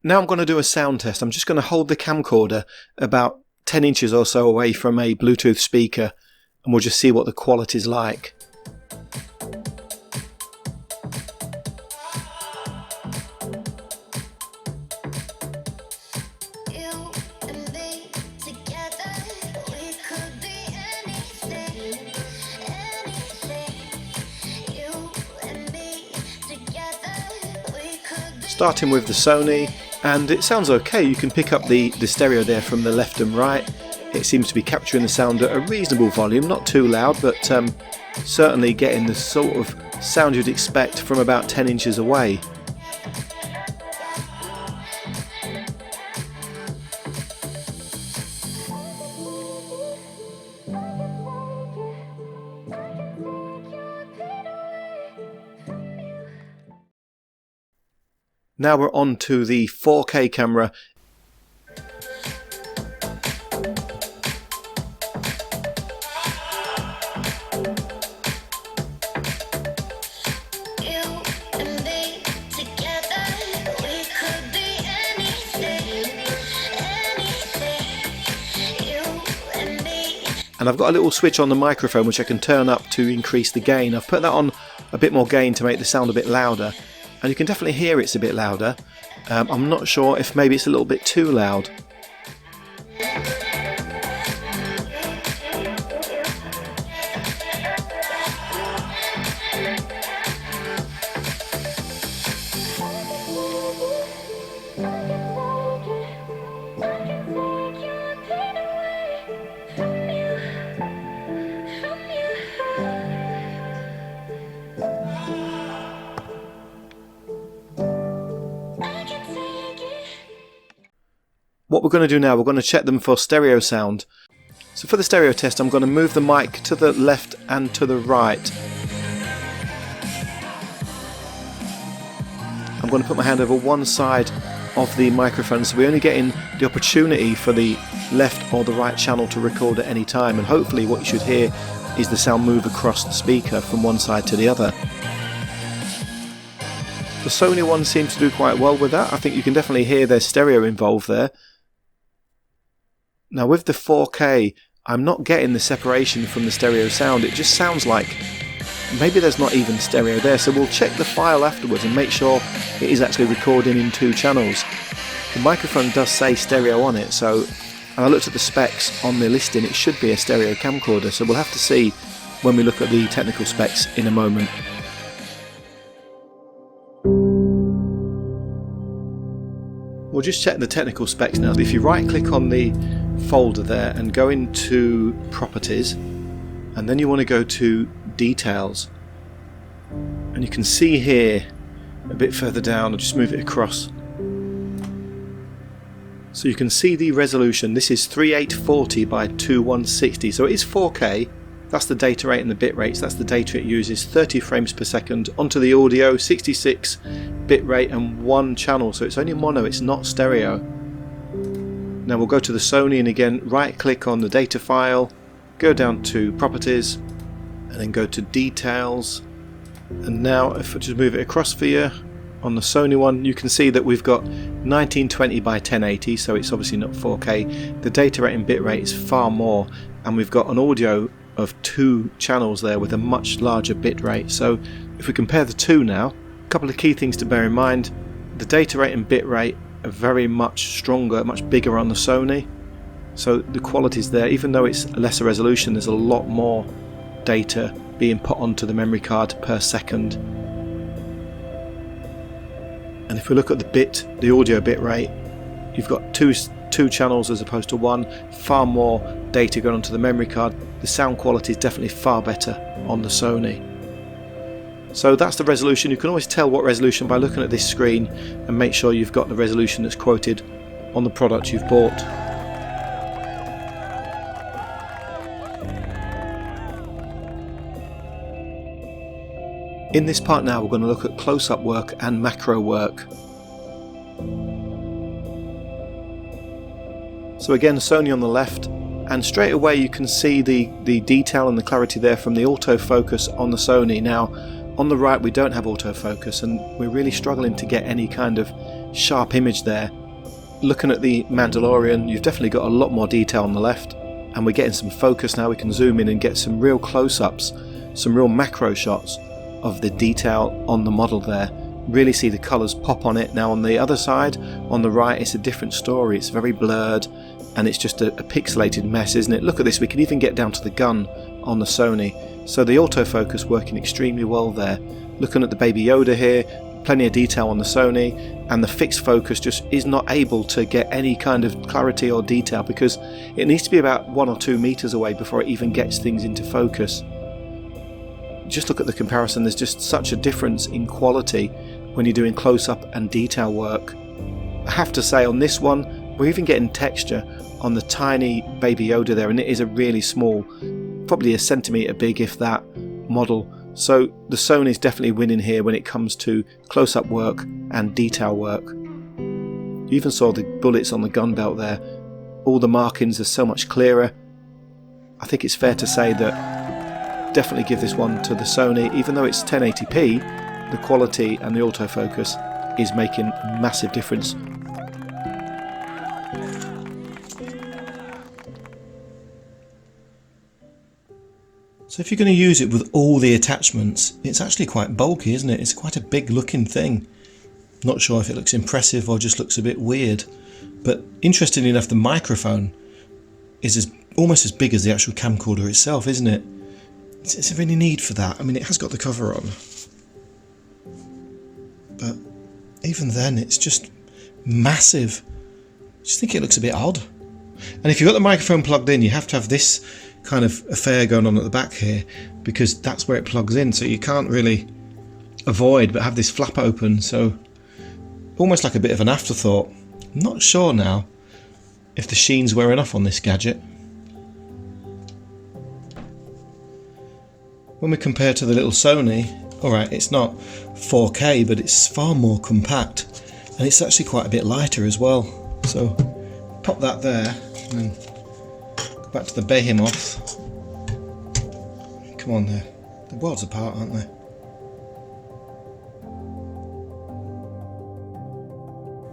Now I'm going to do a sound test. I'm just going to hold the camcorder about 10 inches or so away from a Bluetooth speaker, and we'll just see what the quality is like. Starting with the Sony, and it sounds okay. You can pick up the stereo there from the left and right. It seems to be capturing the sound at a reasonable volume, not too loud, but certainly getting the sort of sound you'd expect from about 10 inches away. Now we're on to the 4K camera. And I've got a little switch on the microphone which I can turn up to increase the gain. I've put that on a bit more gain to make the sound a bit louder. And you can definitely hear it's a bit louder. I'm not sure if maybe it's a little bit too loud. What we're going to do now, we're going to check them for stereo sound. So for the stereo test, I'm going to move the mic to the left and to the right. I'm going to put my hand over one side of the microphone, so we're only getting the opportunity for the left or the right channel to record at any time, and hopefully what you should hear is the sound move across the speaker from one side to the other. The Sony one seems to do quite well with that. I think you can definitely hear there's stereo involved there. Now with the 4K, I'm not getting the separation from the stereo sound. It just sounds like maybe there's not even stereo there, so we'll check the file afterwards and make sure it is actually recording in 2 channels. The microphone does say stereo on it, so, and I looked at the specs on the listing, it should be a stereo camcorder, so we'll have to see when we look at the technical specs in a moment. We'll just check the technical specs now. If you right click on the folder there and go into properties, and then you want to go to details, and you can see here a bit further down, I'll just move it across, so you can see the resolution. This is 3840 by 2160, so it is 4K. That's the data rate and the bit rates. That's the data it uses. 30 frames per second. Onto the audio, 66 bit rate and 1 channel, so it's only mono, it's not stereo. Now we'll go to the Sony, and again right click on the data file, go down to properties, and then go to details. And now if I just move it across for you, on the Sony one you can see that we've got 1920 by 1080, so it's obviously not 4K. The data rate and bit rate is far more, and we've got an audio of 2 channels there with a much larger bit rate. So if we compare the two now, a couple of key things to bear in mind. The data rate and bit rate are very much stronger, much bigger on the Sony, so the quality's there. Even though it's lesser resolution, there's a lot more data being put onto the memory card per second. And if we look at the audio bit rate, you've got two channels as opposed to 1, far more data going onto the memory card. The sound quality is definitely far better on the Sony. So that's the resolution. You can always tell what resolution by looking at this screen, and make sure you've got the resolution that's quoted on the product you've bought. In this part now we're going to look at close-up work and macro work. So again, Sony on the left, and straight away you can see the detail and the clarity there from the autofocus on the Sony. Now on the right we don't have autofocus, and we're really struggling to get any kind of sharp image there. Looking at the Mandalorian, you've definitely got a lot more detail on the left, and we're getting some focus now. We can zoom in and get some real close-ups, some real macro shots of the detail on the model there. Really see the colours pop on it. Now on the other side, on the right, it's a different story. It's very blurred and it's just a pixelated mess, isn't it? Look at this, we can even get down to the gun on the Sony. So the autofocus working extremely well there. Looking at the Baby Yoda here, plenty of detail on the Sony, and the fixed focus just is not able to get any kind of clarity or detail because it needs to be about 1 or 2 meters away before it even gets things into focus. Just look at the comparison, there's just such a difference in quality when you're doing close-up and detail work. I have to say on this one, we're even getting texture on the tiny Baby Yoda there, and it is a really small, probably a centimetre big if that, model. So the Sony's definitely winning here when it comes to close-up work and detail work. You even saw the bullets on the gun belt there. All the markings are so much clearer. I think it's fair to say that definitely give this one to the Sony. Even though it's 1080p, the quality and the autofocus is making a massive difference. So if you're going to use it with all the attachments, it's actually quite bulky, isn't it? It's quite a big looking thing. Not sure if it looks impressive or just looks a bit weird. But interestingly enough, the microphone is almost as big as the actual camcorder itself, isn't it? Is there any need for that? I mean, it has got the cover on. But even then, it's just massive. I just think it looks a bit odd. And if you've got the microphone plugged in, you have to have this kind of affair going on at the back here because that's where it plugs in, so you can't really avoid but have this flap open, so almost like a bit of an afterthought. I'm not sure now if the sheen's wearing off on this gadget. When we compare to the little Sony, alright, it's not 4K but it's far more compact and it's actually quite a bit lighter as well. So pop that there and back to the behemoth. Come on there. They're worlds apart, aren't they?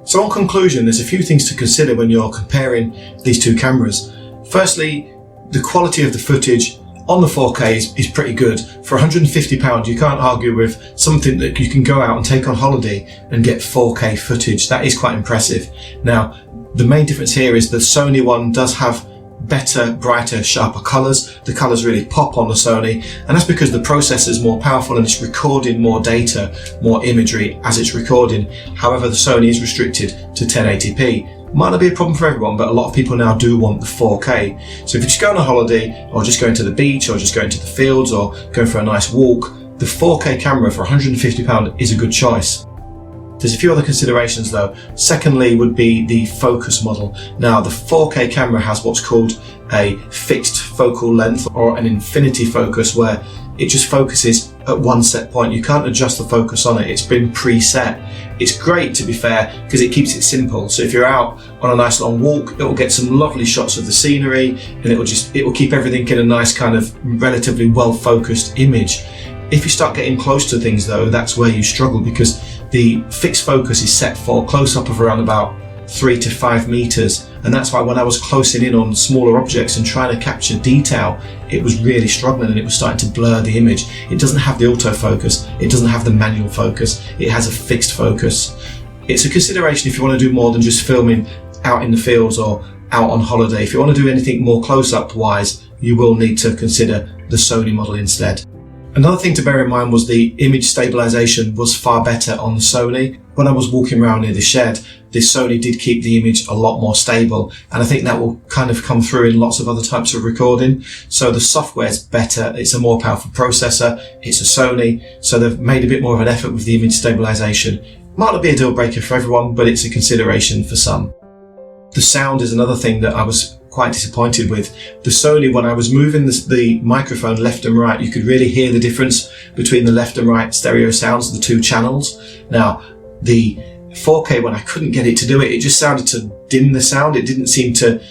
So on conclusion, there's a few things to consider when you're comparing these two cameras. Firstly, the quality of the footage on the 4K is pretty good. For £150, you can't argue with something that you can go out and take on holiday and get 4K footage. That is quite impressive. Now, the main difference here is the Sony one does have better, brighter, sharper colours. The colours really pop on the Sony, and that's because the processor is more powerful and it's recording more data, more imagery as it's recording. However, the Sony is restricted to 1080p. Might not be a problem for everyone, but a lot of people now do want the 4K. So if you're just going on holiday, or just going to the beach, or just going to the fields, or going for a nice walk, the 4K camera for £150 is a good choice. There's a few other considerations though. Secondly would be the focus model. Now the 4K camera has what's called a fixed focal length or an infinity focus, where it just focuses at one set point. You can't adjust the focus on it, it's been preset. It's great, to be fair, because it keeps it simple. So if you're out on a nice long walk, it will get some lovely shots of the scenery and it will keep everything in a nice kind of relatively well focused image. If you start getting close to things though, that's where you struggle, because the fixed focus is set for close-up of around about 3 to 5 meters, and that's why when I was closing in on smaller objects and trying to capture detail, it was really struggling and it was starting to blur the image. It doesn't have the autofocus, it doesn't have the manual focus, it has a fixed focus. It's a consideration if you want to do more than just filming out in the fields or out on holiday. If you want to do anything more close-up wise, you will need to consider the Sony model instead. Another thing to bear in mind was the image stabilization was far better on the Sony. When I was walking around near the shed, the Sony did keep the image a lot more stable, and I think that will kind of come through in lots of other types of recording. So the software's better, it's a more powerful processor, it's a Sony, so they've made a bit more of an effort with the image stabilization. Might not be a deal breaker for everyone, but it's a consideration for some. The sound is another thing that I was quite disappointed with. The Sony, when I was moving the microphone left and right, you could really hear the difference between the left and right stereo sounds, the two channels. Now, the 4K, when I couldn't get it to do it, it just sounded to dim the sound. It didn't seem to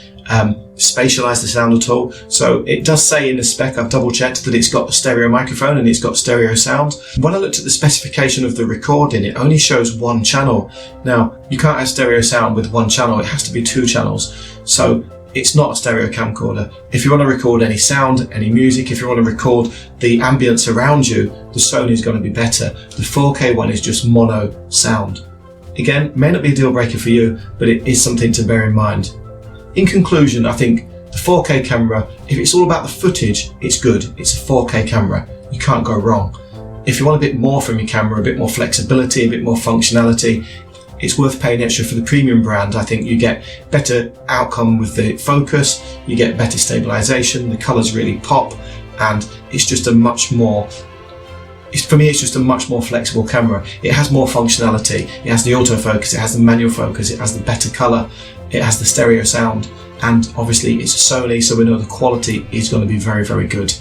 spatialize the sound at all. So it does say in the spec, I've double checked, that it's got a stereo microphone and it's got stereo sound. When I looked at the specification of the recording, it only shows one channel. Now, you can't have stereo sound with one channel, it has to be 2 channels. So it's not a stereo camcorder. If you want to record any sound, any music, if you want to record the ambience around you, the Sony is going to be better. The 4K one is just mono sound. Again, may not be a deal breaker for you, but it is something to bear in mind. In conclusion, I think the 4K camera, if it's all about the footage, it's good. It's a 4K camera. You can't go wrong. If you want a bit more from your camera, a bit more flexibility, a bit more functionality, it's worth paying extra for the premium brand. I think you get better outcome with the focus, you get better stabilization, the colors really pop, and it's just a much more, for me, it's just a much more flexible camera. It has more functionality. It has the autofocus, it has the manual focus, it has the better color, it has the stereo sound, and obviously it's a Sony, so we know the quality is going to be very, very good.